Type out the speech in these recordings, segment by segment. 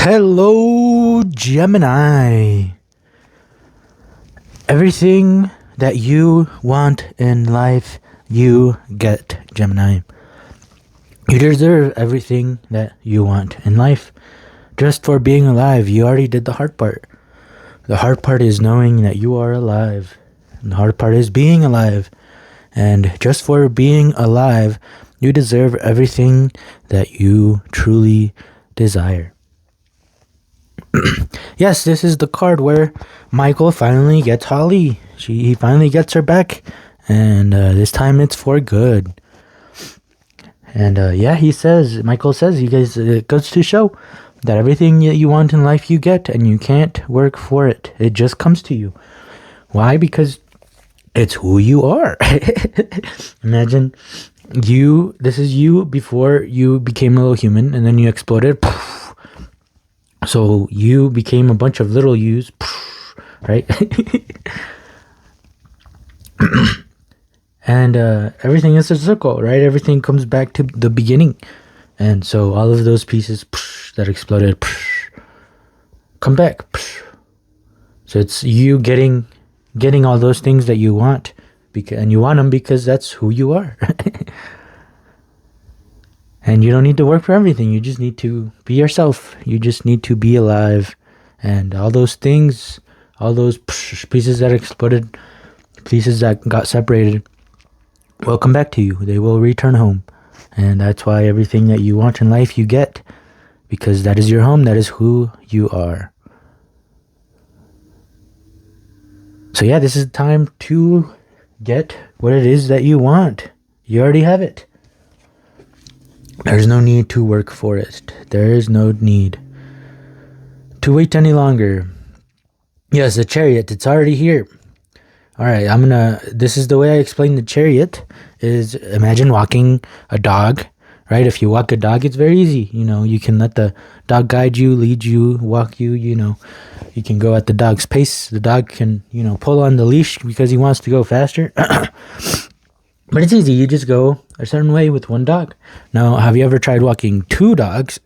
Hello, Gemini. Everything that you want in life, you get, Gemini. You deserve everything that you want in life. Just for being alive, you already did the hard part. The hard part is knowing that you are alive. And the hard part is being alive. And just for being alive, you deserve everything that you truly desire. Yes, this is the card where Michael finally gets Holly. He finally gets her back. And this time it's for good. And Michael says, you guys, it goes to show that everything that you want in life you get, and you can't work for it. It just comes to you. Why? Because it's who you are. Imagine this is you before you became a little human, and then you exploded. So you became a bunch of little yous, right? And everything is a circle, right? Everything comes back to the beginning. And so all of those pieces that exploded come back. So it's you getting all those things that you want, and you want them because that's who you are. And you don't need to work for everything. You just need to be yourself. You just need to be alive. And all those things, all those pieces that exploded, pieces that got separated, will come back to you. They will return home. And that's why everything that you want in life you get. Because that is your home. That is who you are. So yeah, this is time to get what it is that you want. You already have it. There's no need to work for it. There is no need to wait any longer. Yes, the chariot, it's already here. All right, this is the way I explain the chariot, is imagine walking a dog, right? If you walk a dog, it's very easy. You can let the dog guide you, lead you, walk you, you can go at the dog's pace. The dog can, pull on the leash because he wants to go faster. But it's easy. You just go a certain way with one dog. Now, have you ever tried walking two dogs?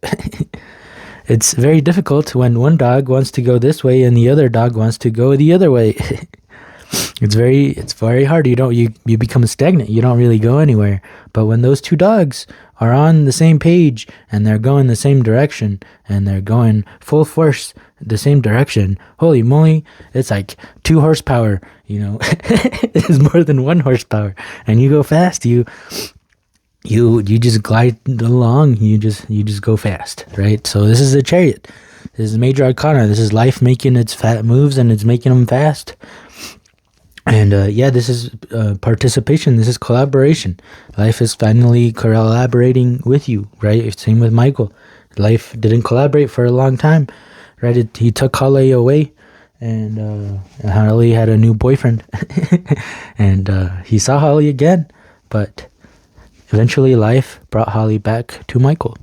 It's very difficult when one dog wants to go this way and the other dog wants to go the other way. It's very hard. You become stagnant. You don't really go anywhere. But when those two dogs are on the same page and they're going the same direction and they're going full force the same direction, holy moly, it's like 2 horsepower. It's more than 1 horsepower, and you go fast. You just glide along. You just go fast, right? So this is the chariot. This is major arcana. This is life making its fat moves, and it's making them fast. And this is participation. This is collaboration. Life is finally collaborating with you, right? Same with Michael. Life didn't collaborate for a long time, right? He took Holly away, and Holly had a new boyfriend. And he saw Holly again, but eventually life brought Holly back to Michael.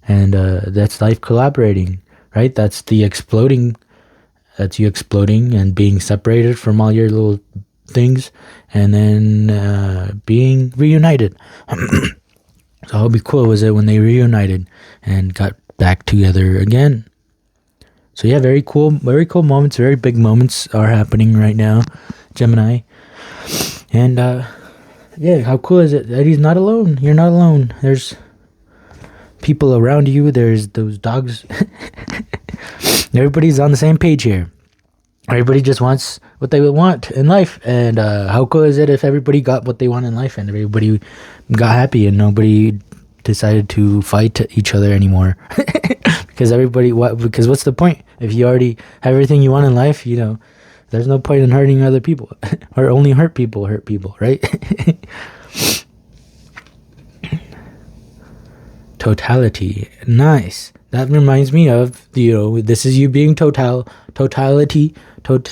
And that's life collaborating, right? That's the exploding. That's you exploding and being separated from all your little things, and then being reunited. So how cool was it when they reunited and got back together again? So yeah, very cool moments, very big moments are happening right now, Gemini. And how cool is it that he's not alone? You're not alone. There's people around you. There's those dogs. Everybody's on the same page here. Everybody just wants what they would want in life. And how cool is it if everybody got what they want in life and everybody got happy and nobody decided to fight each other anymore? Because what's the point? If you already have everything you want in life, there's no point in hurting other people. Or only hurt people, right? Totality. Nice. That reminds me of, this is you being totality, totality, and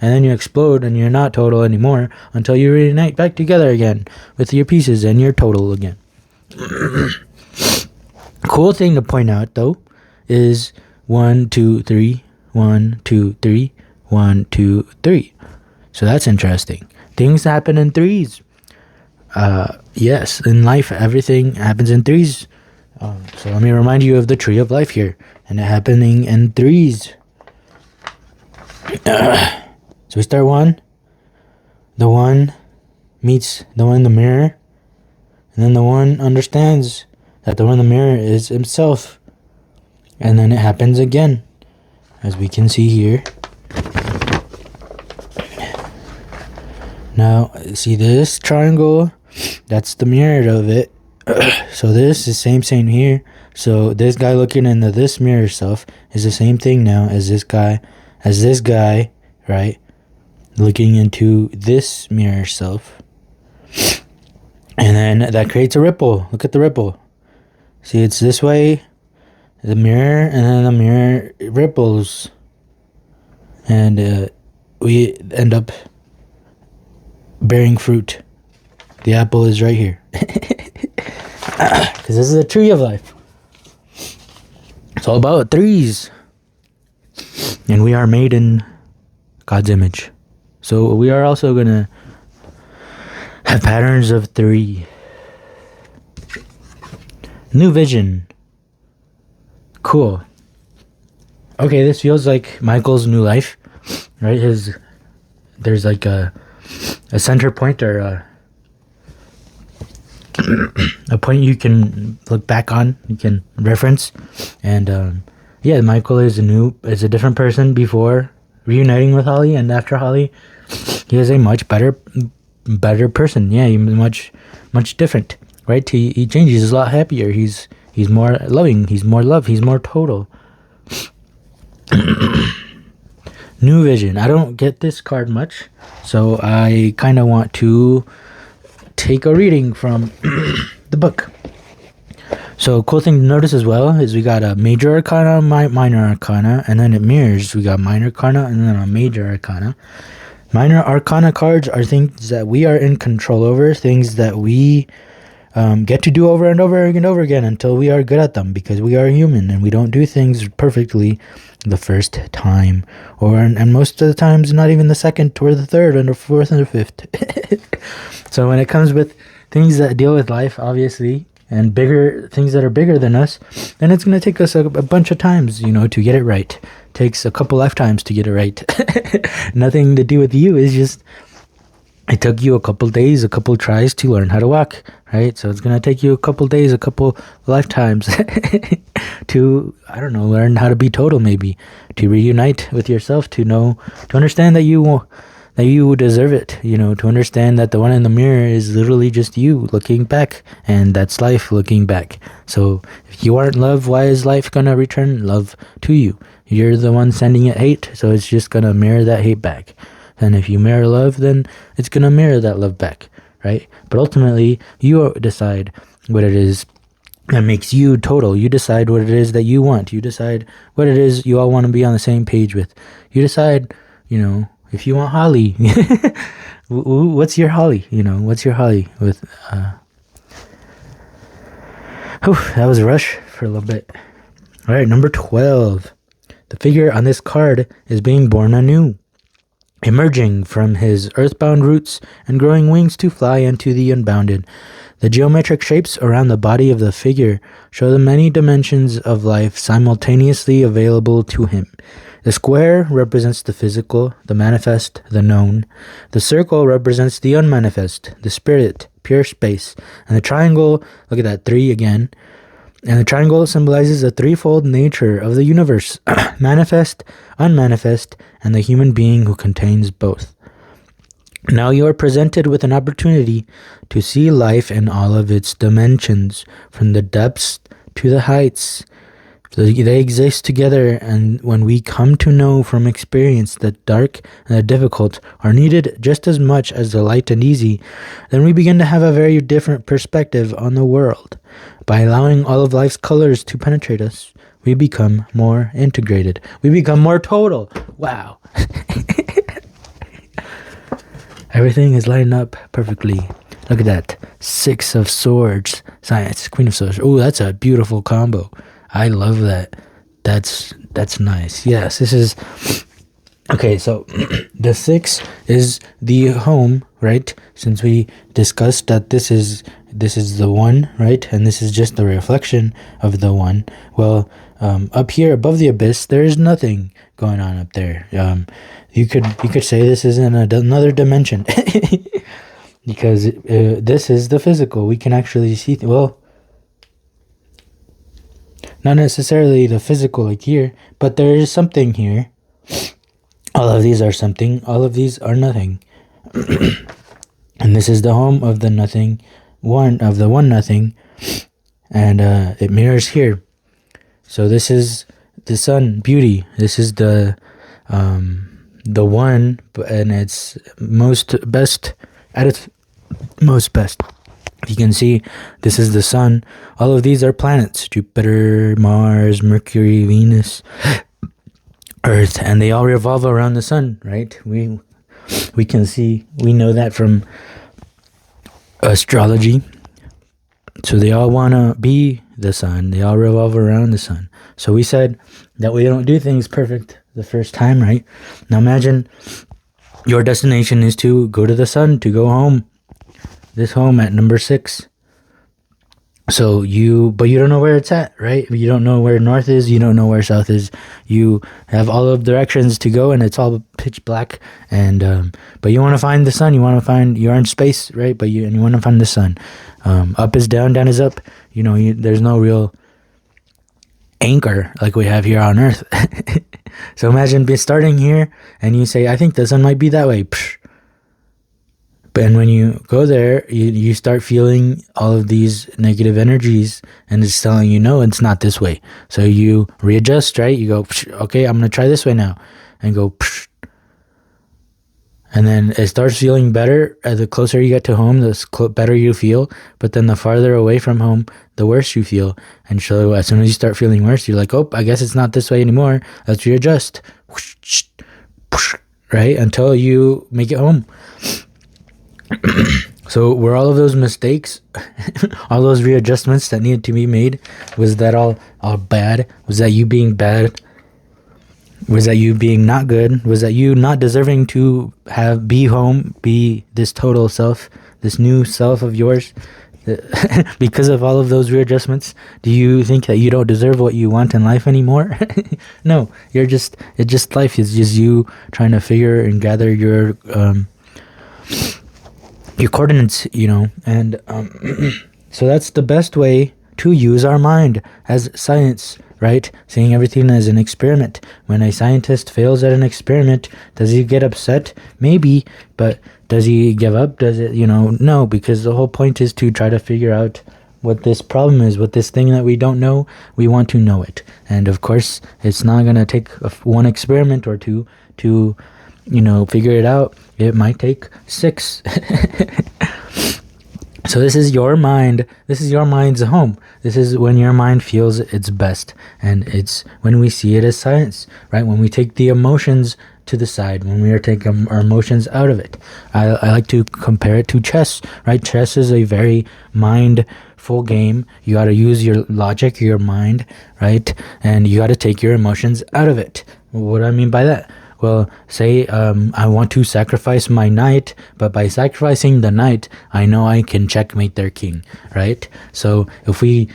then you explode and you're not total anymore until you reunite back together again with your pieces and you're total again. Cool thing to point out though is 1, 2, 3, 1, 2, 3, 1, 2, 3. So that's interesting. Things happen in threes. Yes, in life, everything happens in threes. So let me remind you of the tree of life here, and it happening in threes. So we start one. The one meets the one in the mirror, and then the one understands that the one in the mirror is himself, and then it happens again, as we can see here. Now, see this triangle? That's the mirror of it. So this is same here. So this guy looking into this mirror self is the same thing now as this guy, right? Looking into this mirror self. And then that creates a ripple. Look at the ripple. See, it's this way, the mirror, and then the mirror ripples. And we end up bearing fruit. The apple is right here. Because this is a tree of life. It's all about threes. And we are made in God's image. So we are also going to have patterns of 3. New vision. Cool. Okay, this feels like Michael's new life. Right? There's like a center point, or a point you can look back on, you can reference. And yeah, Michael is a different person before reuniting with Holly, and after Holly, he is a much better person. Yeah, he's much different, right? He changes. He's a lot happier. He's more loving. He's more love. He's more total. New vision. I don't get this card much, so I kind of want to take a reading from the book. So cool thing to notice as well is we got a major arcana, minor arcana, and then it mirrors. We got minor arcana and then a major arcana. Minor arcana cards are things that we are in control over, things that we get to do over and over and over again until we are good at them, because we are human and we don't do things perfectly the first time, and most of the times not even the second or the third and the fourth and the fifth. So when it comes with things that deal with life, obviously, and bigger things that are bigger than us, then it's going to take us a bunch of times, to get it right. Takes a couple lifetimes to get it right. Nothing to do with you. It's just it took you a couple days, a couple tries to learn how to walk, right? So it's going to take you a couple days, a couple lifetimes to, learn how to be total, maybe, to reunite with yourself, to understand that you deserve it, to understand that the one in the mirror is literally just you looking back, and that's life looking back. So if you aren't love, why is life going to return love to you? You're the one sending it hate, so it's just going to mirror that hate back. And if you mirror love, then it's going to mirror that love back, right? But ultimately, you decide what it is that makes you total. You decide what it is that you want. You decide what it is you all want to be on the same page with. You decide, if you want Holly. What's your Holly? What's your Holly with... that was a rush for a little bit. All right, number 12. The figure on this card is being born anew, emerging from his earthbound roots and growing wings to fly into the unbounded. The geometric shapes around the body of the figure show the many dimensions of life simultaneously available to him. The square represents the physical, the manifest, the known. The circle represents the unmanifest, the spirit, pure space. And the triangle, look at that, 3 again. And the triangle symbolizes the threefold nature of the universe, manifest, unmanifest, and the human being who contains both. Now you are presented with an opportunity to see life in all of its dimensions, from the depths to the heights. They exist together, and when we come to know from experience that dark and the difficult are needed just as much as the light and easy, then we begin to have a very different perspective on the world. By allowing all of life's colors to penetrate us, we become more integrated. We become more total. Wow. Everything is lining up perfectly. Look at that. 6 of Swords. Science. Queen of Swords. Oh, that's a beautiful combo. I love that. That's nice. Yes, this is Okay, so the 6 is the home, right? Since we discussed that this is the 1, right? And this is just the reflection of the 1. Well, up here above the abyss, there is nothing going on up there. You could say this is in another dimension. Because this is the physical. We can actually see, well, not necessarily the physical like here, but there is something here. All of these are something, all of these are nothing. And this is the home of the nothing, of the one nothing, and it mirrors here. So this is the sun, beauty. This is the one, and it's best at its most best. You can see this is the sun. All of these are planets: Jupiter, Mars, Mercury, Venus, Earth, and they all revolve around the sun, right? We can see, we know that from astrology. So they all want to be the sun. They all revolve around the sun. So we said that we don't do things perfect the first time, right? Now imagine your destination is to go to the sun, to go home. This home at number 6. So but you don't know where it's at, right? You don't know where north is. You don't know where south is. You have all of directions to go, and it's all pitch black. And but you want to find the sun. You're in space, right? But you want to find the sun. Up is down, down is up. There's no real anchor like we have here on Earth. So imagine starting here, and you say, "I think the sun might be that way." Psh. And when you go there, you start feeling all of these negative energies, and it's telling you, no, it's not this way. So you readjust, right? You go, okay, I'm going to try this way now, and go, and then it starts feeling better. The closer you get to home, the better you feel. But then the farther away from home, the worse you feel. And so as soon as you start feeling worse, you're like, oh, I guess it's not this way anymore. Let's readjust, right? Until you make it home. So were all of those mistakes, all those readjustments that needed to be made, was that all bad? Was that you being bad? Was that you being not good? Was that you not deserving to be home, be this total self, this new self of yours? Because of all of those readjustments, do you think that you don't deserve what you want in life anymore? No, it's just life. It's just you trying to figure and gather your coordinates, and so that's the best way to use our mind as science, right? Seeing everything as an experiment. When a scientist fails at an experiment, does he get upset? Maybe, but does he give up? Does it, no, because the whole point is to try to figure out what this problem is, what this thing that we don't know, we want to know it. And of course, it's not going to take one experiment or two to figure it out. It might take 6. So this is your mind. This is your mind's home. This is when your mind feels its best. And it's when we see it as science, right? When we take the emotions to the side, when we are taking our emotions out of it. I like to compare it to chess, right? Chess is a very mindful game. You got to use your logic, your mind, right? And you got to take your emotions out of it. What do I mean by that? Well, say I want to sacrifice my knight, but by sacrificing the knight, I know I can checkmate their king, right? So if we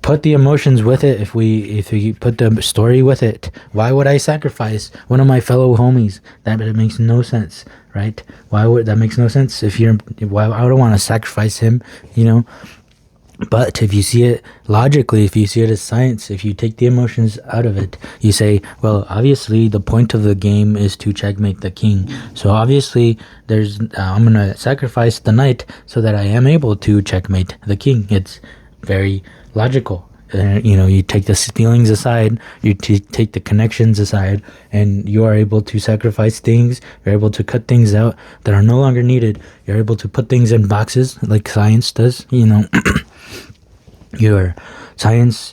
put the emotions with it, if we put the story with it, why would I sacrifice one of my fellow homies? That makes no sense, right? Why would that makes no sense? I don't want to sacrifice him, But if you see it logically, if you see it as science, if you take the emotions out of it, you say, well, obviously the point of the game is to checkmate the king. So obviously I'm going to sacrifice the knight so that I am able to checkmate the king. It's very logical. You take the feelings aside, you take the connections aside, and you are able to sacrifice things. You're able to cut things out that are no longer needed. You're able to put things in boxes like science does, Your science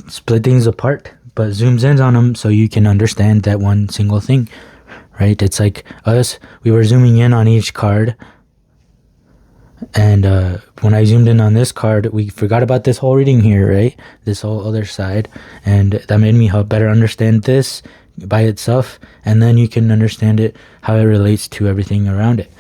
split things apart, but zooms in on them so you can understand that one single thing, right? It's like us, we were zooming in on each card, and when I zoomed in on this card, we forgot about this whole reading here, right? This whole other side, and that made me help better understand this by itself, and then you can understand it, how it relates to everything around it.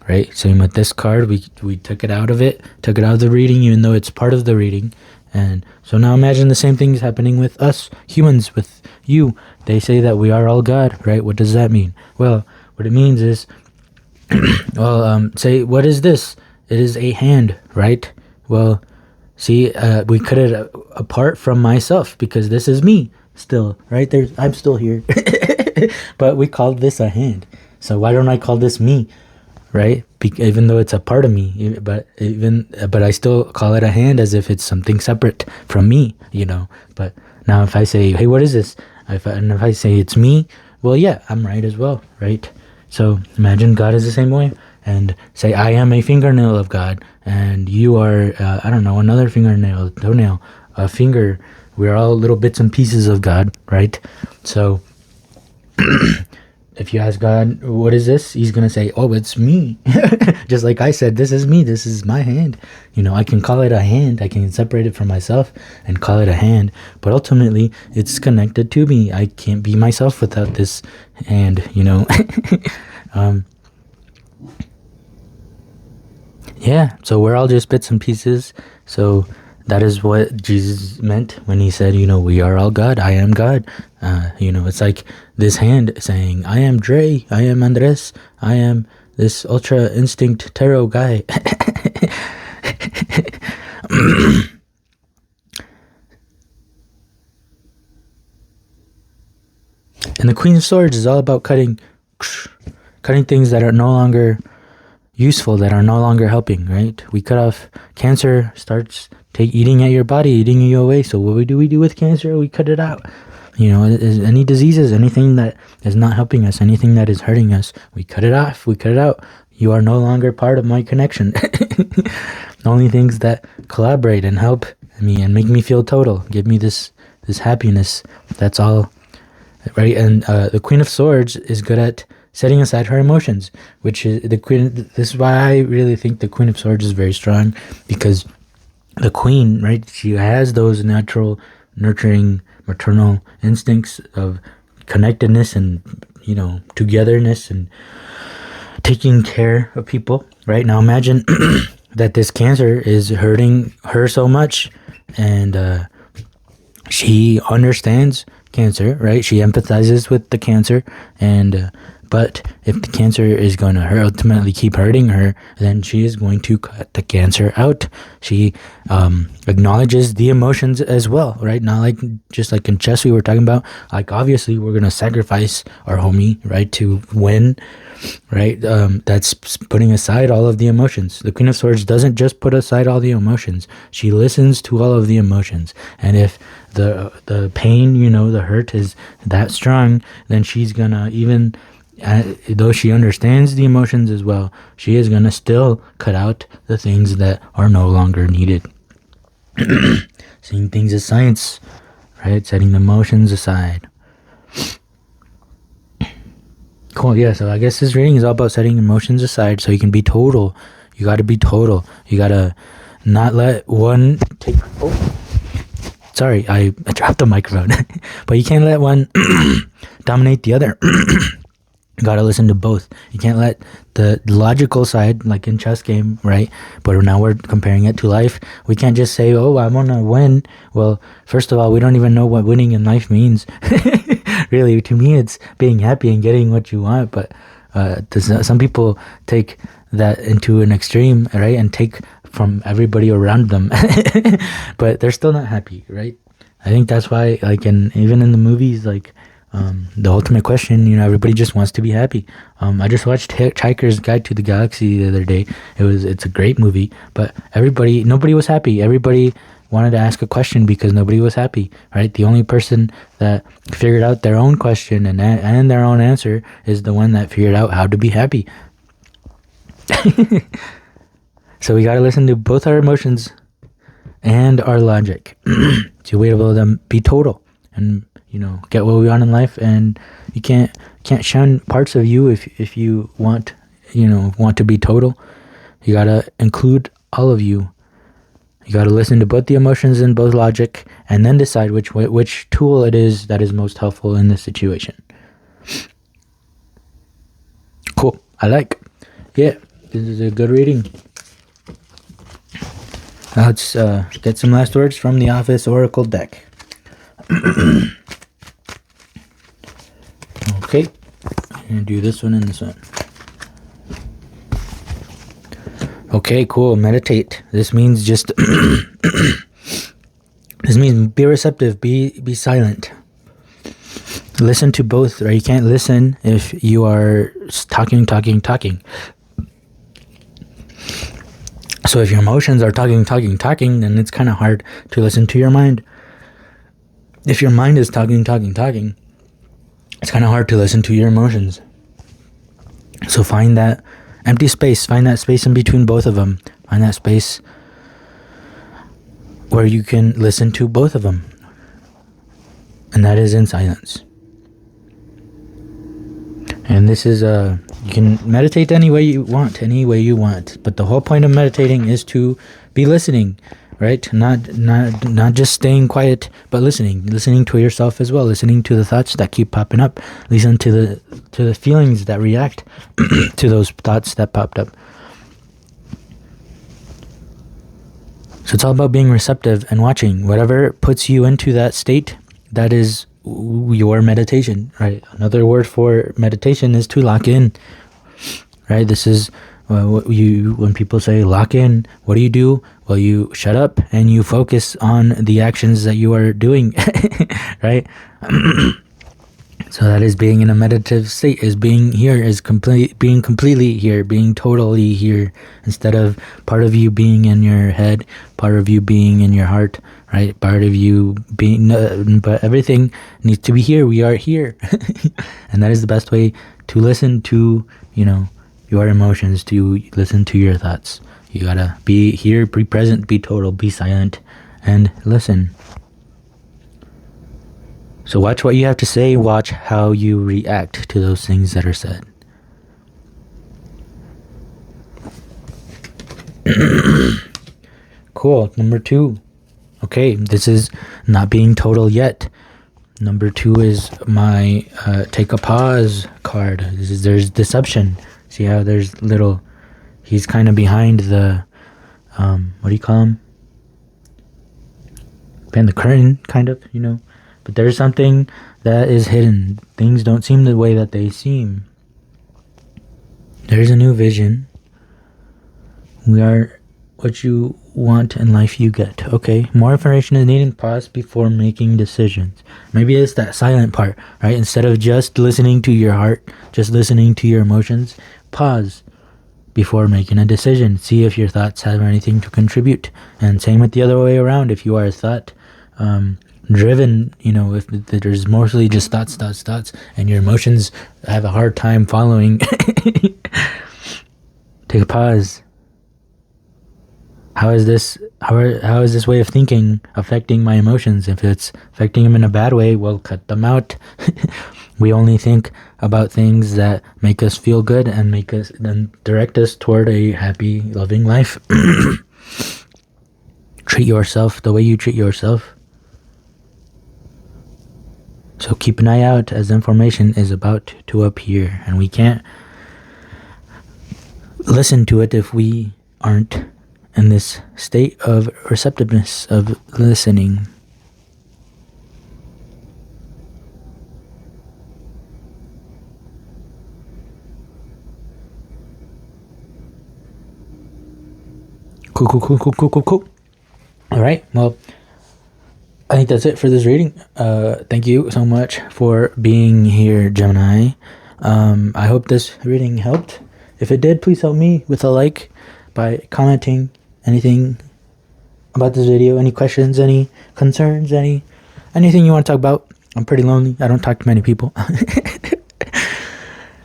Right? Same with this card, we took it out of the reading, even though it's part of the reading. And so now imagine the same thing is happening with us humans, with you. They say that we are all God, right? What does that mean? Well, what it means is, say, what is this? It is a hand, right? Well, see, we cut it apart from myself because this is me still, right? I'm still here, but we called this a hand. So why don't I call this me? Right? Even though it's a part of me, but I still call it a hand as if it's something separate from me, But now if I say, hey, what is this? If I say it's me, well, yeah, I'm right as well, right? So imagine God is the same way, and say I am a fingernail of God, and you are, I don't know, another fingernail, toenail, a finger. We're all little bits and pieces of God, right? So if you ask God, what is this? He's going to say, oh, it's me. Just like I said, this is me. This is my hand. I can call it a hand. I can separate it from myself and call it a hand. But ultimately, it's connected to me. I can't be myself without this hand, Yeah, so we're all just bits and pieces. So that is what Jesus meant when he said, we are all God. I am God. It's like this hand saying, I am Dre. I am Andres. I am this ultra instinct tarot guy. And the Queen of Swords is all about cutting things that are no longer useful, that are no longer helping, right? We cut off cancer, starts eating at your body, eating you away. So what do we do with cancer? We cut it out. Any diseases, anything that is not helping us, anything that is hurting us, we cut it off, we cut it out. You are no longer part of my connection. Only things that collaborate and help me and make me feel total, give me this happiness. That's all, right? And the Queen of Swords is good at setting aside her emotions, which is the Queen. This is why I really think the Queen of Swords is very strong, because the Queen, right, she has those natural, nurturing, maternal instincts of connectedness and, togetherness and taking care of people, right? Now imagine that this cancer is hurting her so much, and she understands cancer, right? She empathizes with the cancer, and but if the cancer is going to ultimately keep hurting her, then she is going to cut the cancer out. She acknowledges the emotions as well, right? Not just like in chess we were talking about, like obviously we're going to sacrifice our homie, right, to win, right? That's putting aside all of the emotions. The Queen of Swords doesn't just put aside all the emotions. She listens to all of the emotions. And if the pain, the hurt is that strong, then she's going to even... though she understands the emotions as well, she is going to still cut out the things that are no longer needed. Seeing things as science, right? Setting the emotions aside. Cool, yeah, so I guess this reading is all about setting emotions aside so you can be total. You got to be total. You got to not let one take... Oh, sorry, I dropped the microphone. But you can't let one dominate the other. You gotta listen to both. You can't let the logical side, like in chess game, right? But now we're comparing it to life. We can't just say, oh, I want to win. Well, first of all, we don't even know what winning in life means. Really, to me, it's being happy and getting what you want. But some people take that into an extreme, right? And take from everybody around them. But they're still not happy, right? I think that's why, even in the movies, the ultimate question, everybody just wants to be happy. I just watched Hitchhiker's Guide to the Galaxy the other day. It's a great movie, but nobody was happy. Everybody wanted to ask a question because nobody was happy, right? The only person that figured out their own question and their own answer is the one that figured out how to be happy. So we got to listen to both our emotions and our logic to be able to be total and get what we want in life. And you can't shun parts of you if you want to be total. You gotta include all of you You got to listen to both the emotions and both logic, and then decide which tool it is that is most helpful in this situation. Cool. I like. Yeah, this is a good reading. Now let's get some last words from the Office Oracle deck. Okay, I'm gonna do this one and this one. Okay, cool. Meditate. This means just this means be receptive, be silent. Listen to both, right? You can't listen if you are talking. So if your emotions are talking, then it's kind of hard to listen to your mind. If your mind is talking, it's kind of hard to listen to your emotions. So find that empty space. Find that space in between both of them. Find that space where you can listen to both of them. And that is in silence. And this is you can meditate any way you want. But the whole point of meditating is to be listening, right? Not just staying quiet, but listening to yourself as well, listening to the thoughts that keep popping up, listen to the feelings that react to those thoughts that popped up. So it's all about being receptive and watching whatever puts you into that state. That is your meditation, right? Another word for meditation is to lock in, right? This is when people say lock in, what do? Well, you shut up and you focus on the actions that you are doing, right? So that is being in a meditative state, is being here, being completely here, being totally here, instead of part of you being in your head, part of you being in your heart, right? Part of you being, but everything needs to be here. We are here. And that is the best way to listen to, your emotions, to listen to your thoughts. You gotta be here, be present, be total, be silent, and listen. So watch what you have to say, watch how you react to those things that are said. Cool. Number 2. Okay, this is not being total yet. Number 2 is my take a pause card. There's deception. See how there's he's kind of behind the, what do you call him? Behind the curtain, kind of, But there's something that is hidden. Things don't seem the way that they seem. There's a new vision. We are what you want in life you get. Okay, more information is needed. Pause before making decisions. Maybe it's that silent part, right? Instead of just listening to your heart, just listening to your emotions, pause before making a decision. See if your thoughts have anything to contribute. And same with the other way around. If you are thought driven, if there's mostly just thoughts, and your emotions have a hard time following, take a pause. How is this way of thinking affecting my emotions? If it's affecting them in a bad way, well, cut them out. We only think about things that make us feel good and direct us toward a happy, loving life. Treat yourself the way you treat yourself. So keep an eye out as information is about to appear, and we can't listen to it if we aren't in this state of receptiveness, of listening. Cool. All right, well, I think that's it for this reading. Thank you so much for being here, Gemini. I hope this reading helped. If it did, please help me with a like by commenting anything about this video, any questions, any concerns, anything you want to talk about. I'm pretty lonely. I don't talk to many people.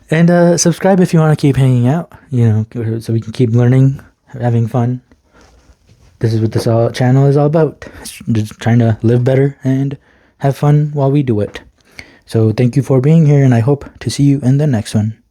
And subscribe if you want to keep hanging out, so we can keep learning, having fun. This is what this channel is all about. Just trying to live better and have fun while we do it. So thank you for being here, and I hope to see you in the next one.